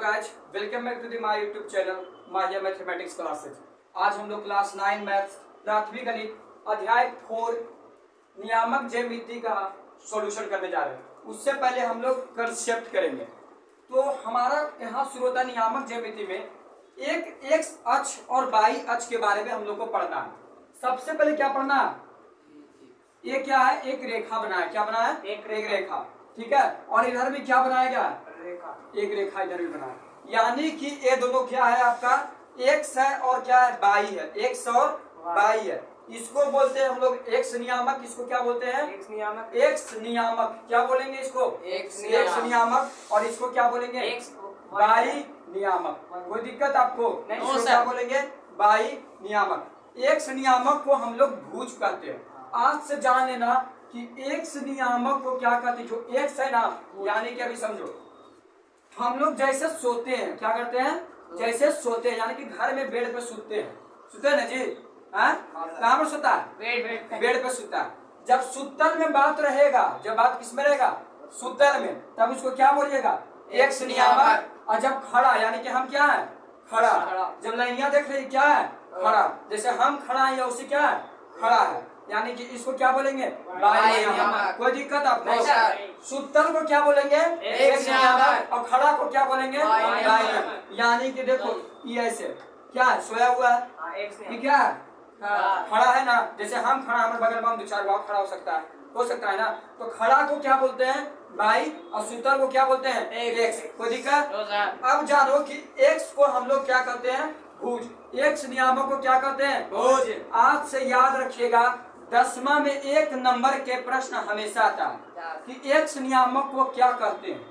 Guys, welcome back to the my YouTube channel Mahiya mathematics classes. आज हम लोग class 9 maths प्राथमिक गणित अध्याय 4 नियामक ज्यामिति का सॉल्यूशन करने जा रहे हैं। उससे पहले हम लोग कंसेप्ट करेंगे। तो हमारा यहाँ शुरू होता है नियामक ज्यामिति में एक एक्स अक्ष और वाई अक्ष के बारे में हम लोग को पढ़ना है। सबसे पहले क्या पढ़ना है? ये क्या है? एक रेखा बना है। क्या बना है? एक रेखा। ठीक है। और इधर भी क्या बनाया गया? एक रेखा इधर भी बना है। यानी कि ये दोनों क्या है? आपका एक्स है और क्या है? वाई है। एक्स और वाई है। इसको बोलते हैं हम लोग एक्स नियामक। इसको क्या बोलते हैं? एक्स नियामक। क्या बोलेंगे इसको? एक्स नियामक। और इसको क्या बोलेंगे? वाई नियामक। कोई दिक्कत आपको? इसको क्या बोलेंगे? वाई नियामक। एक्स नियामक को हम लोग भुज कहते हैं। आज से जान लेना कि एक्स नियामक को क्या कहते हैं। जो एक्स है ना, यानी कि अभी समझो हम लोग जैसे सोते हैं, क्या करते हैं? जैसे सोते हैं, यानी कि घर में बेड पे सोते हैं ना जी। कहाँ पर सोता है? बेड पे सोता है। जब सुतल में बात रहेगा, जब बात किस में रहेगा? सुतल में, तब उसको क्या बोलिएगा? एक्स नियामक। और जब खड़ा, यानी कि हम क्या है? खड़ा। जब लाइनियां देख रही क्या है? खड़ा। जैसे हम खड़ा है या उसी क्या है? खड़ा है, यानी कि इसको क्या बोलेंगे? वाई नियामक। कोई दिक्कत आपको? सुतल को क्या बोलेंगे? एक्स नियामक। और खड़ा को क्या बोलेंगे? वाई नियामक। यानी कि देखो ये ऐसे क्या है? सोया हुआ है, ये क्या है? खड़ा है ना। जैसे हम खड़ा, हमारे बगल में हम 2-4 बार खड़ा हो सकता है ना। तो खड़ा को क्या बोलते हैं? वाई। और सुतल को क्या बोलते हैं? एक्स। कोई दिक्कत? अब जानो कि एक्स को हम लोग क्या कहते हैं? भुज। एक्स नियामक को क्या कहते हैं? भुज। आज से याद रखिएगा, 10वां में एक नंबर के प्रश्न हमेशा आता है कि एक्स नियामक को क्या कहते हैं?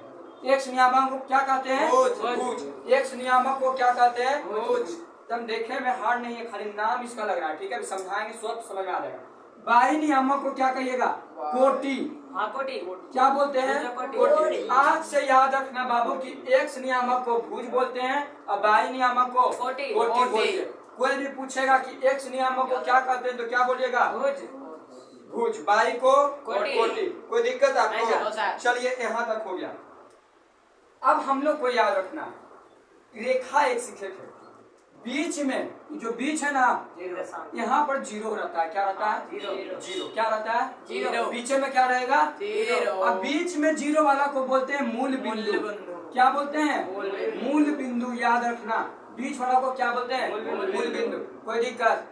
एक्स नियामक को क्या कहते हैं? भुज। एक्स नियामक को क्या कहते हैं? भुज। तुम देखने में हार्ड नहीं है, खाली नाम इसका लग रहा है। ठीक है, समझाएंगे, स्वतः समझ में आ जाएगा। वाई नियामक को क्या कहिएगा? कोटि। कोटि क्या बोलते हैं? कोटि। आज से याद रखना बाबू कि एक्स नियामक को भुज बोलते हैं और वाई नियामक को कोटि बोलते हैं। कोई भी पूछेगा कि एक्स नियामक को क्या कहते हैं तो क्या बोलिएगा? भुज। वाई को कोटि। कोई दिक्कत आपको? चलिए यहाँ तक हो गया। अब हम लोग को याद रखना, रेखा एक सीखे थे, बीच में जो बीच है ना, यहाँ पर जीरो रहता है। क्या रहता है? जीरो। क्या रहता है? जीरो। पीछे में क्या रहेगा? जीरो। अब बीच में जीरो वाला को बोलते हैं मूल बिंदु। क्या बोलते हैं? मूल बिंदु। याद रखना, बीच वाला को क्या बोलते हैं? मूल बिंदु। कोई दिक्कत?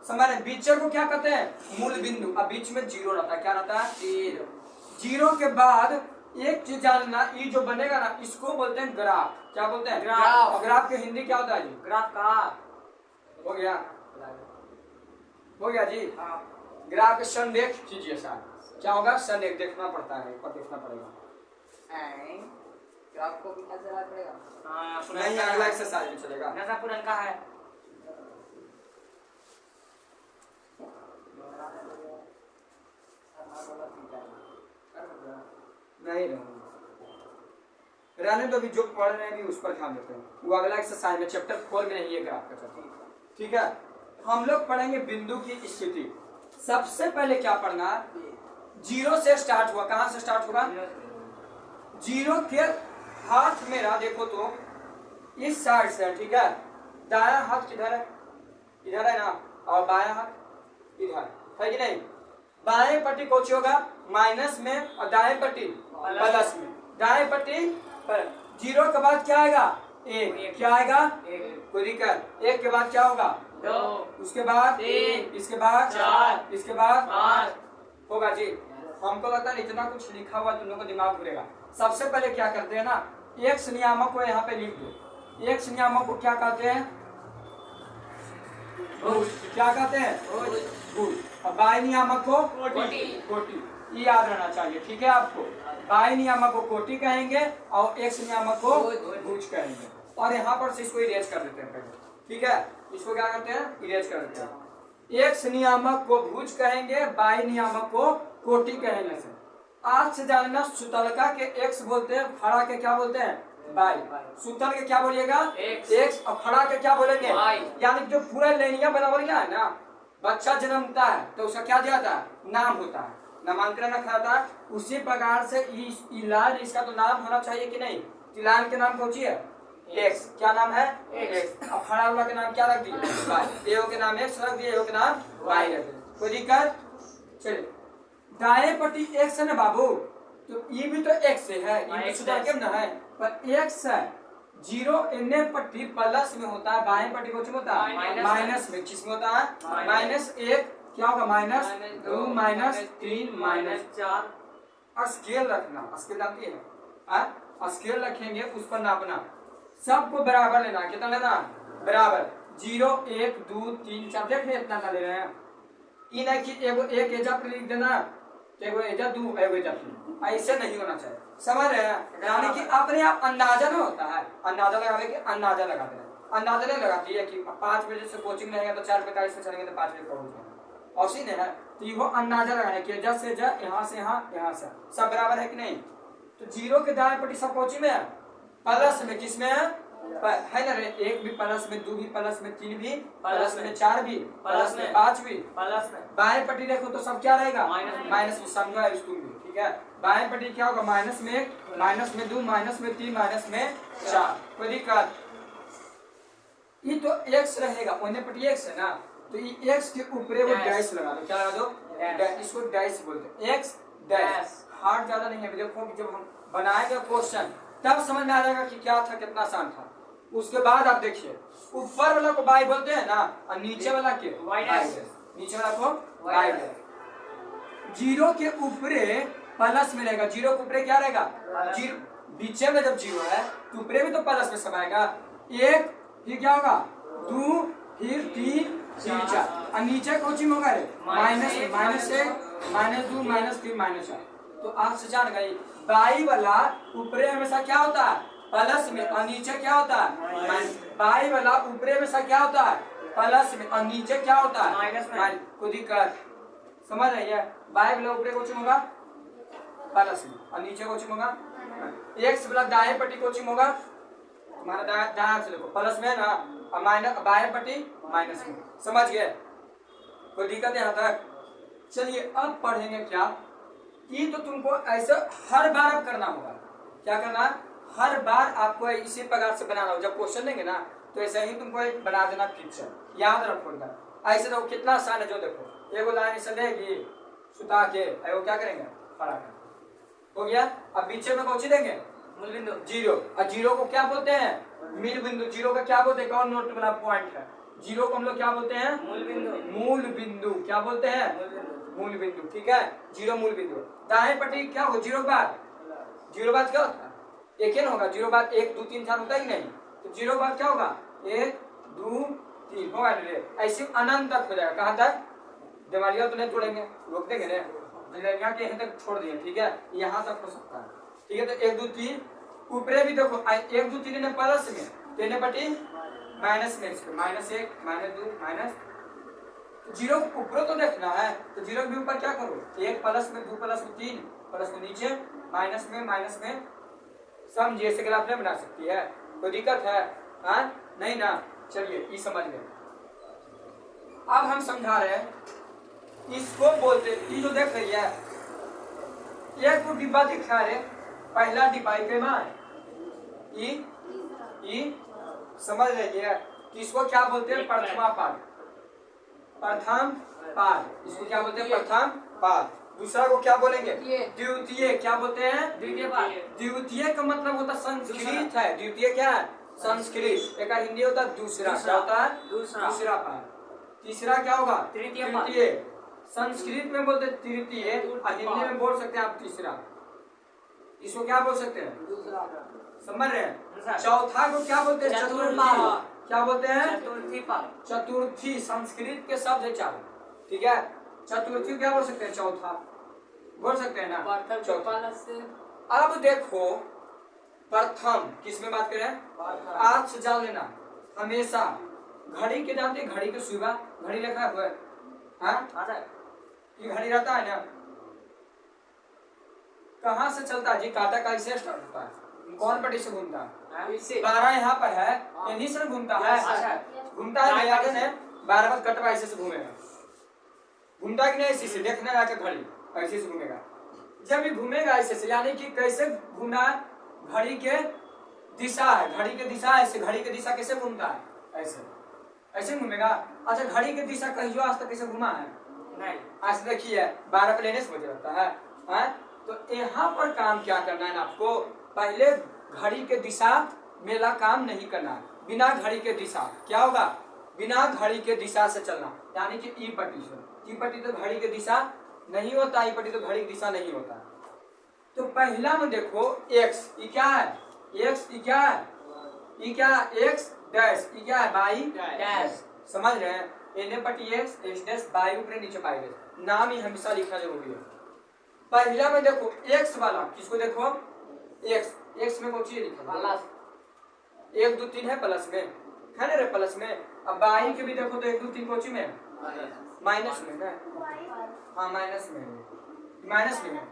समझ रहे? बीचर को क्या कहते हैं? मूल बिंदु। अब बीच में जीरो रहता है। क्या रहता है? जीरो। जीरो के बाद एक चीज जानना, ये जो बनेगा ना, इसको बोलते हैं ग्राफ। क्या बोलते हैं? ग्राफ। और ग्राफ के हिंदी क्या होता है जी? ग्राफ का हो गया जी। ग्राफ के संलेख कीजिए साहब। क्या होगा? संलेख देखना पड़ता है, पर देखना पड़ेगा। ग्राफ को भी चलाना पड़ेगा। नहीं, अगला एक्सरसाइज में चलेगा। नजा पुरान का है। नहीं रहने तो भी जो पढ़ रहे हैं भी उस पर ध्यान देते हैं। वो अगला एक्सरसाइज में चैप्टर 4 में नहीं है ग्राफ का चैप्टर। ठीक है, हम लोग पढ़ेंगे बिंदु की स्थिति। सबसे पहले क्या पढ़ना? जीरो से स्टार्ट हुआ। कहां से स्टार्ट होगा? जीरो के हाथ मेरा देखो तो इस साइड से। ठीक है, दायां हाथ किधर है? इधर है ना। और बायां हाथ इधर है कि नहीं? बाएं पट्टी कौन सी होगा? माइनस में, और दाएं पट्टी प्लस में। दाएं पट्टी पर जीरो के बाद क्या आएगा? एक। क्या आएगा? एक। कोई दिक्कत? एक के बाद क्या होगा? दो। उसके बाद तीन। इसके बाद चार। इसके बाद 5 होगा जी। हमको लगता है इतना कुछ लिखा हुआ तुम लोग को दिमाग घूरेगा। सबसे पहले क्या करते हैं ना, एक्स नियामक को यहाँ पे लिख दो। एक्स नियामक को क्या कहते हैं? भुज। क्या कहते हैं? भुज। और वाई नियामक को कोटि। ये याद रहना चाहिए। ठीक है, आपको वाई नियामक को कोटि कहेंगे और एक्स नियामक को भुज कहेंगे। और यहाँ पर से इसको इरेज कर देते हैं पहले। ठीक है, इसको क्या करते हैं? इरेज कर देते हैं। एक्स नियामक को भुज कहेंगे, वाई नियामक को कोटि कहेंगे। आज से जानना, सुतलका के एक्स बोलते हैं, खड़ा के क्या बोलते हैं? वाई। सुतल के क्या बोलिएगा? एक्स। और खड़ा के क्या बोलेंगे? यानी जो पूरा लेनिया बना गया है ना, बच्चा जन्मता है तो उसका क्या दिया था? नाम होता है, नामांकन रखा था। उसी प्रकार से इलाज, इसका तो नाम होना चाहिए कि नहीं? तिलान के नाम कौन सी है? एक्स। क्या नाम है? X। एक्स। अब हरा वाला के नाम क्या रख दिए? वाई। एओ के नाम एक्स रख दिए, एओ के नाम वाई रख दिए। कोई दिक्कत? चलिए, दाएं पट्टी एक्स है ना बाबू, तो ये भी तो एक्स है, ये भी सुधार के ना है, पर एक्स है। जीरो इन्ने पट्टी प्लस में होता है, बाएं पट्टी को होता है माइनस में। किसमें होता है? माइनस एक। क्या होगा? माइनस दो, माइनस तीन, माइनस चार। और स्केल रखना, स्केल आती है, स्केल रखेंगे उस पर नापना, सबको बराबर लेना। कितना लेना? बराबर। 0 1 2 3 4 देख रहे इतना ले रहे हैं। इन है कि एगो एक एजा पर लिख देना, एगो एजा दो, एगो एजा तीन, ऐसे नहीं होना चाहिए। समझ रहे हैं? यानी कि अपने आप अंदाजा ना होता है, अंदाजा लगाने के अंदाजा लगाते हैं। अंदाजा नहीं लगाती है कि 5 बजे से कोचिंग रहेगा तो 4:45 में चलेंगे तो 5 बजे पहुंचेंगे, और सी नहीं है। तो वो अंदाजा लगाने के एजा से एजा, यहाँ से यहाँ, यहाँ से सब बराबर है कि नहीं। तो 0 के दाएं पट्टी सब कोची में है? प्लस में। किसमें है ना रे? 1 भी प्लस में, 2 भी प्लस में, 3 भी प्लस में, 4 भी प्लस में, 5 भी प्लस में। बाएं पट्टी देखो तो सब क्या रहेगा? माइनस में। समझो है तुम भी, ठीक है? बाएं पट्टी क्या होगा? माइनस में 1, माइनस में 2, माइनस में 3, माइनस में 4। कोई दिक्कत? ये तो एक्स रहेगा, उन्हें पट्टी एक्स है ना, तो ये एक्स के ऊपर वो डैश लगा दो। क्या लगा दो? इसको डैश बोलते हैं, एक्स डैश। हार्ड ज्यादा नहीं है। देखो जब हम बनाएंगे क्वेश्चन तब समझ में आ जाएगा कि क्या था, कितना आसान था। उसके बाद आप देखिए, ऊपर वाला को बाई बोलते हैं ना, और नीचे वाला के वाई डैश। नीचे वाला को वाई डैश। 0 के ऊपरे प्लस में रहेगा, 0 के ऊपरे क्या रहेगा? 0। बीचे में जब 0 है तो ऊपरे भी तो प्लस में सब आएगा। 1 फिर क्या होगा? 2 फिर 3 फिर 4, और नीचे कोचिंग होगा रे माइनस में, माइनस 1, माइनस 2, माइनस 3, माइनस 4। तो आप से जान गई, बाई वाला ऊपरे हमेशा क्या होता है? प्लस में, और नीचे क्या होता है? माइनस। बाई वाला ऊपरे हमेशा क्या होता है? प्लस में, और नीचे क्या होता है? माइनस में। कोई दिक्कत? समझ रही है? बाई वाला ऊपरे कोचिंग होगा प्लस में, और नीचे कोचिंग होगा एक्स वाला दाएं पट्टी कोचिंग होगा हमारा दाएं से देखो प्लस में है ना, और माइनस बाएं पट्टी माइनस में। समझ गए? कोई दिक्कत यहाँ तक? चलिए अब पढ़ेंगे क्या, ये तो तुमको ऐसे हर बार अब करना होगा। क्या करना? हर बार आपको इसी प्रकार से बनाना होगा। जब क्वेश्चन देंगे ना तो ऐसे ही तुमको एक बना देना पिक्चर, याद रखो इधर। ऐसे देखो कितना आसान है। जो देखो एगो लाइन ऐसे लेगी सुता के, वो क्या करेंगे? खड़ा कर। हो गया। अब पीछे में कौन देंगे? मूल बिंदु 0। और 0 को क्या बोलते हैं? मिल बिंदु। 0 का क्या बोलते हैं? कौन नोट वाला पॉइंट है? 0 को हम लोग क्या बोलते हैं? मूल बिंदु। मूल बिंदु क्या बोलते हैं? मूल बिंदु। ठीक है, 0 मूल बिंदु। दाएं पट्टी क्या होगा? 0 बाद 0 बाद क्या होता है? एक ही ना होगा। 0 बाद 1 2 3 4 होता ही नहीं। तो 0 बाद क्या होगा? 1 2 3 होगा। ऐसे अनंत तक हो जाएगा। कहाँ तक? दिवालिया तो नहीं तोड़ेंगे, रोक देंगे ना, यहाँ के यहाँ तक छोड़ दिए। ठीक है, यहाँ तक हो सकता है। ठीक है, तो 1 2 3 ऊपरे भी देखो 1 2 3 ने प्लस में, 3 पट्टी माइनस में, माइनस 1 माइनस 2 माइनस 0 ऊपर तो देखना है। तो 0 के ऊपर क्या करो? 1 प्लस में 2 प्लस में 3 प्लस में नीचे माइनस में समझिए। ऐसे ग्राफ नहीं बना सकती है। कोई दिक्कत है? हाँ नहीं ना? चलिए ये समझ गए। अब हम समझा रहे हैं, इसको बोलते, ये जो देख रही है एक तो डिब्बा दिख रहा है, पहला डिब्बा पे मार ई समझ रही है। इसको क्या बोलते हैं? प्रथमा पाद। प्रथम पाद, इसको क्या बोलते हैं? प्रथम पाद। दूसरा को क्या बोलेंगे? द्वितीय। क्या बोलते हैं? द्वितीय पाद। द्वितीय का मतलब होता संस्कृत है। द्वितीय क्या है? संस्कृत। एक हिंदी होता है दूसरा। क्या होता है? दूसरा पाद। तीसरा क्या होगा? तृतीय। संस्कृत में बोलते तृतीय, और हिंदी में बोल सकते हैं आप तीसरा। इसको क्या बोल सकते हैं? समझ रहे हैं? चौथा को क्या बोलते हैं? चतुर्थी। क्या बोलते हैं? चतुर्थी। संस्कृत के शब्द है 4। ठीक है, चतुर्थी क्या बोल सकते हैं? चौथा बोल सकते हैं ना। अब देखो प्रथम किस में बात करें? आज से जान लेना हमेशा। घड़ी के जानते, घड़ी के सुबह घड़ी लिखा हुआ है, हाँ ये घड़ी रहता है ना, कहाँ से चलता है जी? काटा का से स्टार्ट होता है। कौन पट्टी से घूमता है? 12 यहाँ पर है, यहीं से घूमता है। घूमता है याद है? 12 बार कटवा ऐसे से घूमेगा। घूमता कि नहीं? ऐसे से देखने आके घड़ी ऐसे से घूमेगा। जब ये घूमेगा ऐसे से, यानी कि कैसे घूमना? घड़ी के दिशा है, घड़ी की दिशा ऐसे, घड़ी की दिशा कैसे घूमता है? ऐसे, ऐसे घूमेगा। अच्छा, घड़ी की दिशा कहियो आज तक कैसे घुमा है? नहीं। आज देखिए 12 प्लेने से मुझे लगता है, तो यहाँ पर काम क्या करना है आपको? पहले घड़ी के दिशा मेला काम नहीं करना है। बिना घड़ी के दिशा क्या होगा? बिना घड़ी के दिशा से चलना, यानी कि ई पट्टी से। ई पट्टी तो घड़ी की दिशा नहीं होता, ई पट्टी तो घड़ी की दिशा नहीं होता। तो पहला में देखो x, ये क्या है? x, ये क्या है? ये क्या है? x डैश, ये क्या है? By dash. समझ रहे हैं? इन्हें पट्टी x, x डैश, बाई ऊपर नीचे बाई डैश। नाम ही हमेशा लिखना जरूरी है। पहला में देखो x वाला, किसको देखो? x, x में कौन सी लिखा? 1 2 3 है प्लस में, है ना रे? प्लस में। अब बाई के भी देखो तो 1 2 3 कौन सी में? माइनस में है। हाँ माइनस में है, माइनस में है,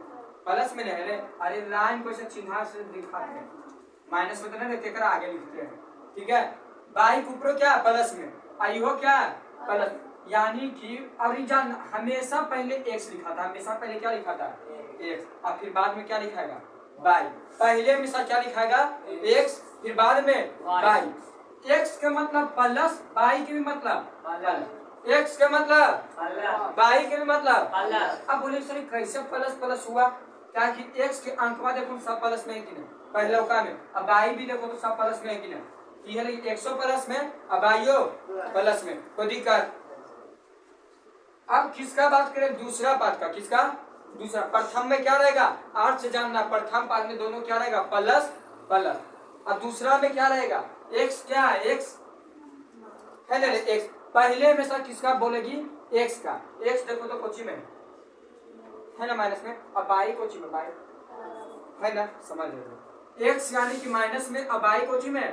प्लस में नहीं है रे। अरे लाइन को ऐसे चिन्ह से दिखाते हैं, माइनस में तो नहीं रहते, कर आगे लिखते हैं, ठीक है? बाई के ऊपर क्या है? प्लस में, आई हो क्या है? प्लस। यानी कि ओरिजिन हमेशा पहले x लिखा था, हमेशा पहले क्या लिखा था? x, और फिर बाद में क्या लिखाएगा? बाई। पहले हमेशा क्या लिखाएगा? x, फिर बाद में बाई। x का मतलब प्लस, बाई के भी मतलब प्लस। x का मतलब बाई के भी मतलब प्लस। अब बोले सर कैसे प्लस प्लस हुआ? ताकि x के अंकवा देखो सब प्लस में है कि नहीं, पहले का में। अब बाई भी देखो तो सब प्लस में है कि नहीं, ये है 100 प्लस में, अब बाईओ प्लस में, कोई दिक्कत? अब किसका बात करें? दूसरा पार्ट का। किसका? दूसरा। प्रथम में क्या रहेगा? 8 से जानना, प्रथम पार्ट में दोनों क्या रहेगा? Plus plus. और दूसरा में क्या रहेगा? x क्या है? x है ना? x पहले में सब किसका बोलेगी? x का। x देखो तो कोची में है ना? माइनस में। अब बाई कोची में? बाई है ना? समझ रहे? x यानी कि माइनस में, अब बाई कोची में?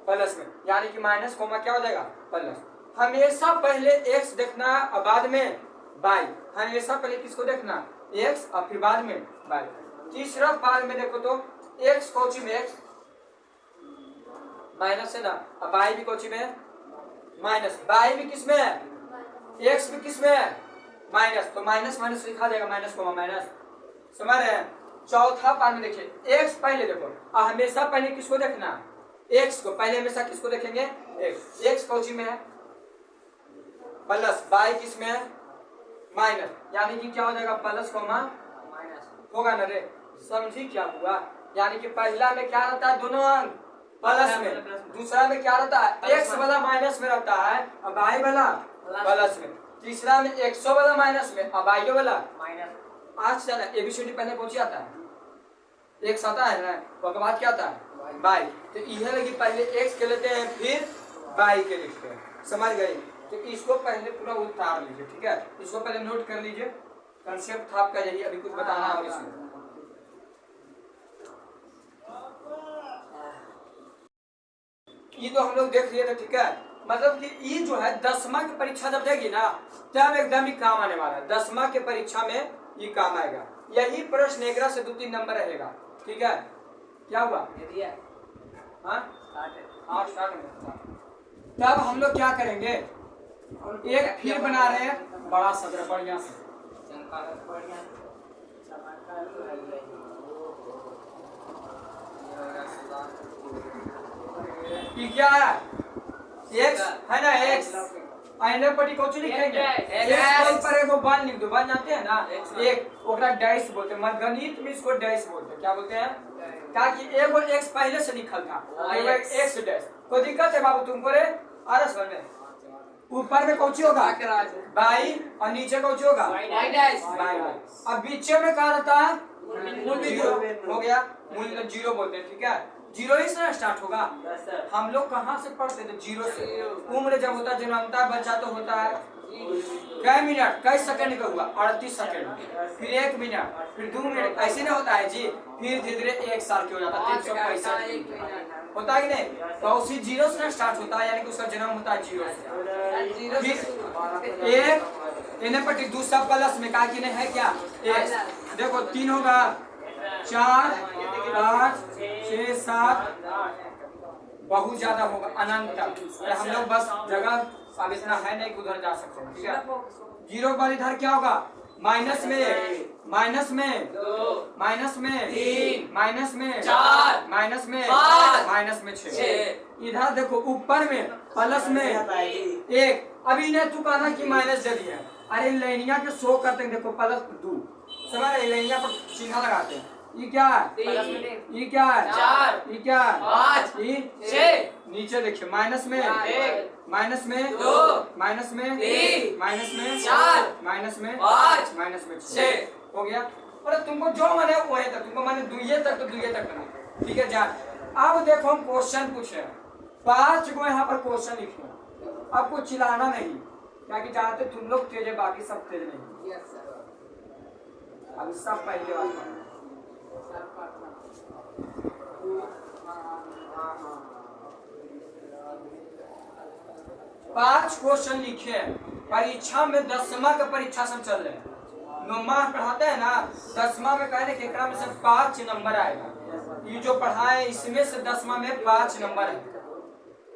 प्लस में, यानी कि माइनस कोमा क्या हो जाएगा? प्लस। हमेशा पहले x देखना और बाद में बाई। हमेशा पहले किसको देखना? x और फिर बाद में बाई। तीसरा पार्ट में देखो तो x कोची में? x माइनस है ना, अब बाई भी कोची में? माइनस। बाई भी किस में है? x भी किस में है? माइनस। तो माइनस माइनस लिखा जाएगा, माइनस कोमा माइनस। समझ रहे हैं? चौथा पार्ट में देखिए x पहले देखो, और हमेशा पहले किसको देखना? x को। पहले हमेशा किसको देखेंगे? x कोची में है? प्लस। बाई किस में है? माइनस। यानी कि क्या हो जाएगा? प्लस कोमा माइनस होगा ना रे? समझी क्या हुआ? यानी कि पहला में क्या रहता है? दोनों अंक प्लस में। दूसरा में क्या रहता है? x वाला माइनस में रहता है, और बाई वाला प्लस में। तीसरा में 100 वाला माइनस में, और बाई वाला माइनस। आज चला एबीसीडी पहले पहुंच जाता है, x आता है ना, उसके बाद क्या आता है? बाई। तो यह लगी पहले x के लेते हैं, फिर बाई के लिखते हैं। समझ गए? तो इसको पहले पूरा उतार लीजिए, ठीक है? इसको पहले नोट कर लीजिए, कंसेप्ट था आपका यही। अभी कुछ बताना है और इसमें ये तो हम लोग देख लिए थे, ठीक है? मतलब कि ये जो है 10वीं की परीक्षा जब देगी ना, तब एकदम ही काम आने वाला है। 10वीं की परीक्षा में ये काम आएगा। यही प्रश्न एकरा से 2-3 नंबर रहेगा, ठीक है? क्या हुआ? हाँ स्टार्ट में। तब हम लोग क्या करेंगे? एक फिर बना रहे हैं बड़ा सदर बढ़िया से। क्या है? x है ना? x आइने पटी को चुनी लिखेंगे। x पर एगो वन लिख दो। वन जानते हैं ना? एक ओकरा डैश बोलते हैं, गणित में इसको डैश बोलते हैं। क्या बोलते हैं? ताकि एगो x पहले से लिखल था, एगो x डैश। कोई दिक्कत है बाबू तुमको रे? आरस में ऊपर में कौची होगा? बाई, और नीचे कौची होगा? By dash. अब बीचे में क्या रहता है? जीरो हो गया, मूल जीरो बोलते हैं, ठीक है? जीरो ही से स्टार्ट होगा। हम लोग कहाँ से पढ़ते थे? जीरो से। उम्र जब होता है, जन्मता बच्चा तो होता है कई मिनट, कई सेकंड का हुआ? 38 सेकंड, फिर 1 मिनट, फिर 2 मिनट, ऐसे नहीं होता है जी। फिर धीरे धीरे 1 साल के हो जाता है, 365 होता है कि नहीं? तो उसी जीरो से स्टार्ट होता है, यानी कि उसका जन्म होता है जीरो से। फिर एक इन्हें पट्टी दूसरा प्लस में का कि नहीं है क्या? देखो 3 होगा, 4 5 6 7, बहुत ज्यादा होगा, अनंत। हम लोग बस जगह अब इतना है नहीं कि उधर जा सकते हैं, ठीक है? जीरो पर इधर क्या होगा? माइनस में, माइनस में 2, माइनस में 3, माइनस में 4, माइनस में 5, माइनस में 6। 6। इधर देखो ऊपर में प्लस में 1। अभी ने तू कहना कि माइनस दे दिया, अरे लाइनिया के शो करते हैं, देखो प्लस 2 समझ रहे, लाइनिया पर चिन्ह लगाते हैं। ये क्या है, ये क्या है 4, ये क्या है 5, ये 6। नीचे देखिए माइनस में 1, माइनस में 2, माइनस में 3, माइनस में 4, माइनस में 5, माइनस में 6। हो गया। अरे तुमको जो माने वो है, तक तुमको माने दुइये तक तो दुइये तक करना, ठीक है। जा अब देखो हम क्वेश्चन पूछे 5 को यहाँ पर क्वेश्चन लिखे, अब कुछ चिल्लाना नहीं, क्या कि जानते तुम लोग तेज है, बाकी सब तेज नहीं। Yes sir. अब सब पहले वाला सर पढ़ना। 5 क्वेश्चन लिखे हैं। परीक्षा में 10वां का परीक्षा सब चल रहे हैं, 9वां पढ़ाते हैं ना, 10वां में कहने के एकरा में से 5 नंबर आएगा। ये जो पढ़ाए इसमें से 10वां में 5 नंबर है।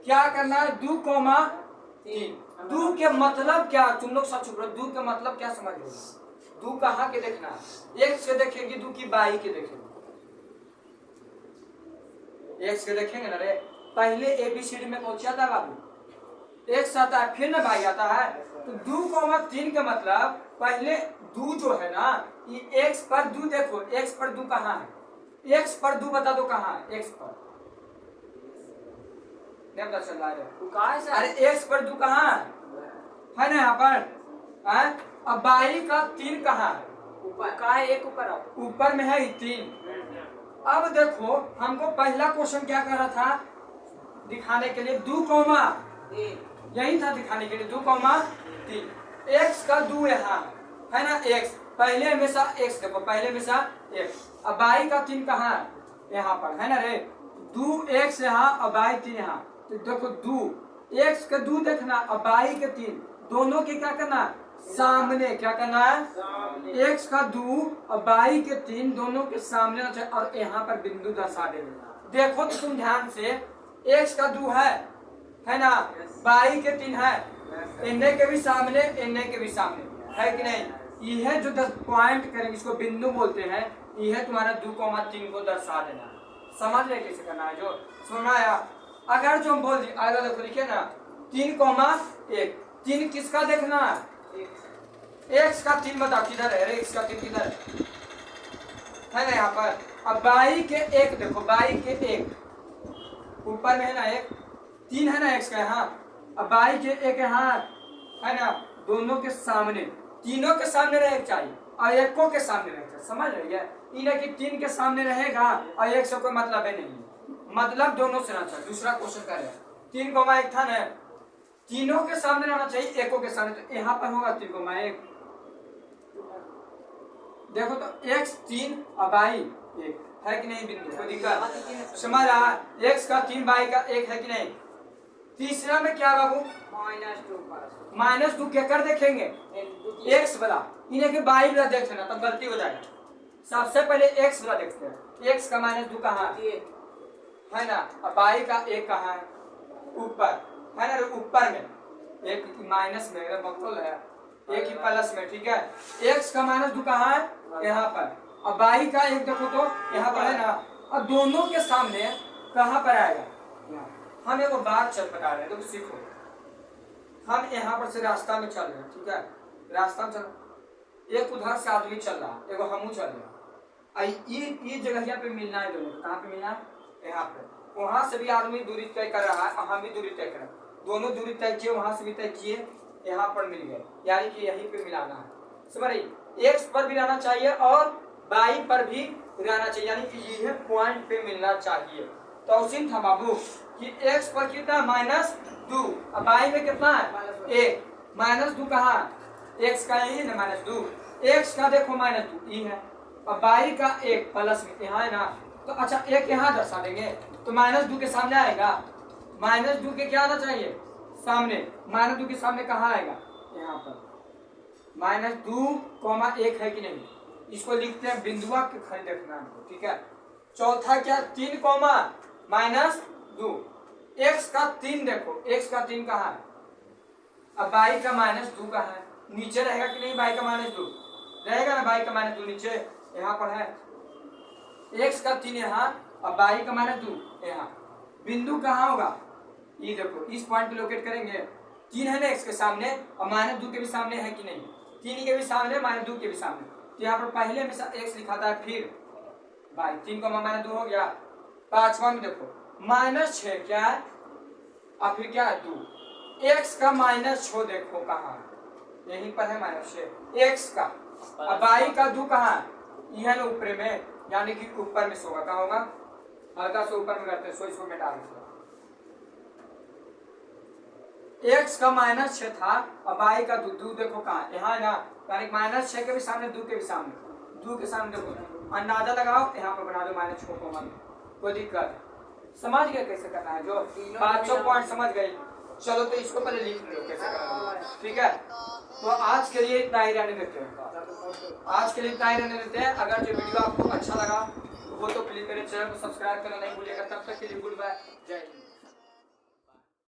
क्या करना है, 2,3। 2 के मतलब क्या, तुम लोग सब चुप रहो, 2 के मतलब क्या समझ लो। 2 कहाँ के देखना है, x के देखेंगे 2 की y के देखेंगे, x के देखेंगे ना रे, पहले ABCD में पहुंचा था बाबू, x आता है फिर ना y आता है। तो 2,3 का मतलब पहले 2 जो है ना, ये x पर 2 देखो, x पर 2 कहाँ है, x पर 2 बता दो कहाँ है, x पर नहीं पता चल रहा है, कहाँ है सर? अरे x पर 2 कहाँ है ना यहाँ पर है। अब y का 3 कहाँ है, ऊपर कहाँ है, एक ऊपर आओ। ऊपर में है 3। अब देखो हमको पहला क्वेश्चन क्या कर रहा था, दिखाने के लिए 2,3 यही था, दिखाने के लिए 2,3। x का 2 यहाँ है ना, x पहले हमेशा x देखो, पहले हमेशा x। अब y का 3 कहाँ है, यहाँ पर है ना रे, 2x यहाँ और y 3 यहाँ। तो देखो 2 x का 2 देखना और y के 3, दोनों के क्या करना, सामने क्या करना है, x का 2 और y के 3 दोनों के सामने चाहिए, और यहाँ पर बिंदु दर्शा देना। देखो तो तुम ध्यान से, x का 2 है ना, y के 3 है, इन्हें के भी सामने इन्हें के भी सामने है कि नहीं। यह जो 10 पॉइंट करेंगे, इसको बिंदु बोलते हैं, यह तुम्हारा 2,3 को दर्शा देना। समझ रहे कैसे करना है, जो सुनाया। अगर जो हम बोल दिए, अगर देखो लिखे ना 3,1, 3 किसका देखना है, x का 3 बता किधर है, x का 3 किधर है ना यहाँ पर। अब y के 1 देखो, y के 1 ऊपर में है ना, 1 3 है ना x का यहाँ, अब y के 1 यहाँ है ना, दोनों के सामने, तीनों के सामने रहे चाहिए और एको के सामने रहे चाहिए। समझ रही है, इन्हें कि 3 के सामने रहेगा और 1 से कोई मतलब है नहीं, मतलब दोनों से रहना चाहिए। दूसरा क्वेश्चन करें, 3,1 था ना, तीनों के सामने रहना चाहिए, एको के सामने, तो यहाँ पर होगा 3,1। देखो तो x 3 और y 1 है कि नहीं, बिंदु कोई दिक्कत, समझ रहा है। x का 3 y का 1 है कि नहीं। तीसरा में क्या बाबू, -2 क्या कर देखेंगे, x वाला, इन्हें के y वाला देख लेना, तब गलती हो जाएगा। सबसे पहले x वाला देखते हैं, x का -2 कहाँ है ना, अब y का 1 कहाँ है, ऊपर है ना, ऊपर में, एक माइनस में मतलब है, एक ही प्लस में, ठीक है। x का -2 कहाँ है, यहाँ पर। अब y का 1 देखो तो यहाँ पर है ना, और दोनों के सामने कहाँ पर आएगा, हम एक बात बता रहे हैं, तो सीखो। हम यहाँ पर से रास्ता में चल रहे हैं, ठीक है, रास्ता में चल, एक उधर से आदमी चल रहा, एगो हमू चल रहा, ये जगह पे मिलना है, दोनों कहाँ पे मिलना है, यहाँ पे। वहां से भी आदमी दूरी तय कर रहा है और हम भी दूरी तय कर रहे हैं, दोनों दूरी तय किए, वहां से भी तय किए, यहाँ पर मिल गए, यानी कि यहीं पे मिलाना है। समझिए, x पर भी रहना चाहिए और y पर भी रहना चाहिए, यानी कि यह पॉइंट पे मिलना चाहिए। तो उसी था बाबू कि x पर कितना -2 और y में कितना है 1, -2 कहाँ, x का यही ना -2, x का देखो -2 ये है, और y का 1 प्लस में यहाँ है ना, तो अच्छा 1 यहाँ दर्शा देंगे, तो -2 के सामने आएगा, -2 के क्या आना चाहिए सामने, -2 के सामने कहाँ आएगा, यहाँ पर -2,1 है कि नहीं, इसको लिखते हैं बिंदुआ के खड़ी देखना है, ठीक है। चौथा क्या, 3, -2, x का 3 देखो, x का 3 कहाँ है, अब y का -2 कहाँ है, नीचे रहेगा कि नहीं y का -2, रहेगा ना y का माइनस 2 नीचे यहाँ पर है, x का 3 यहाँ और y का माइनस 2 यहाँ। बिंदु कहाँ होगा, ये देखो इस पॉइंट पे लोकेट करेंगे, 3 है ना x के सामने और माइनस 2 के भी सामने है कि नहीं, 3 के भी सामने माइनस 2 के भी सामने, तो यहाँ पर पहले हमेशा x लिखाता है, फिर y 3 का माइनस 2 हो गया। पांचवा में देखो -6 क्या है और फिर क्या है 2, x का -6 देखो कहाँ है, यहीं पर है -6 x का, अब y का 2 कहाँ है, यह ना ऊपर में, यानी कि ऊपर में होगा, कहाँ होगा, हल्का से ऊपर में करते हैं, सो इसको मिटा देते हैं। x का -6 था और y का 2 देखो कहाँ, यहाँ है ना, यानी -6 के भी सामने 2 के भी सामने, 2 के सामने देखो, अंदाजा लगाओ, यहाँ पर बना दो -6 को मत, कोई दिक्कत, समझ गए कैसे करना है, जो 500 पॉइंट समझ गए। चलो तो इसको पहले लिख लो कैसे करना है, ठीक है। तो आज के लिए इतना ही रहने देते हैं, आज के लिए इतना ही रहने देते हैं। अगर जो वीडियो आपको अच्छा लगा वो तो क्लिक करें, चैनल को सब्सक्राइब करना नहीं भूलिएगा। तब तक के लिए गुड बाय, जय हिंद।